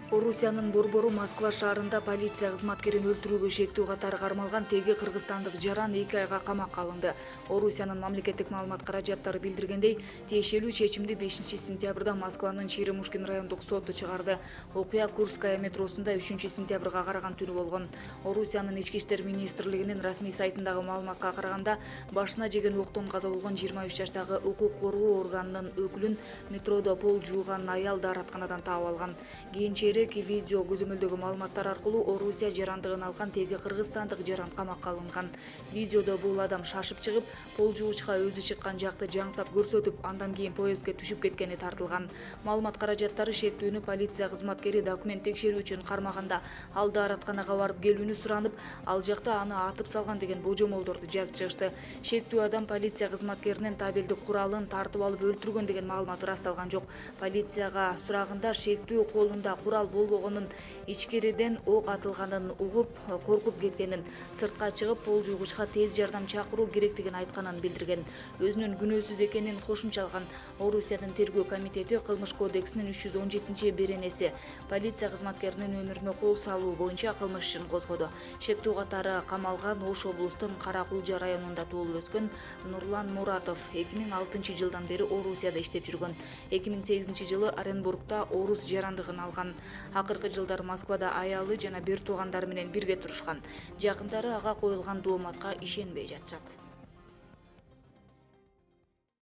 Орусиянын Борбору Москва шаарында полиция кызматкерин өлтүрүүгө шектүү катары кармалган теги кыргызстандык жаран 2 айга камакка алынды. Орусиянын мамлекеттик маалымат каражаттары билдиргендей, тиешелүү чечимди 5-сентябрда Москванын Черемушкин райондук соту чыгарды. Окуя Курская метросунда 3-сентябрга караган түнү болгон. Орусиянын ички иштер министрлигинин расмий сайтындагы маалыматка караганда, башына жеген октон каза болгон 23 жаштагы укук коргоо органынын өкүлүн метродо пол жууган аял дааратканадан таап алган. Кийинчерээк видео көзөмөлдөгү маалыматтар аркылуу Орусия жарандыгын алган теги кыргызстандык жаран камакка алынган. Видеодо бул адам шашып чыгып, пол жуучка өзү чыккан жакты жаңсап көрсөтүп, андан кийин поездге түшүп кеткени тартылган. Маалымат каражаттары шектүүнү полиция кызматкери документ текшерүү үчүн кармаганда, ал дааратканага барып келүүнү суранып, ал жакта аны атып салган деген божомолдорду жазып чыгышты. Шектүү адам полиция кызматкеринин табелдик куралын тартып алып өлтүргөн деген маалымат ырасталган жок. Полицияга сурагында шектүү колунда курал болбогонун, ичкериден ок атылганын угуп, коркуп кеткенин, сыртка чыгып пол жугучка тез жардам чакыруу керектигин айтканын билдирген. Өзүнүн күнөөсүз экенин кошумчалаган. Орусиянын тергөө комитети Кылмыш кодексинин 317-беренеси полиция кызматкеринин өмүрүнө кол салуу боюнча кылмыш ишин козгоду. Шектүү катары камалган Ош облустун Кара-Кулжа районунда туулуп өскөн Нурлан Муратов 2006 жылдан бери Орусияда иштеп жүргөн. 2008 жылы Оренбургда орус жарандыгын алган. Акыркы жылдар Москвада аялы жана бир туугандары менен бирге турушкан. Жакындары ага коюлган дооматка ишенбей жатышат.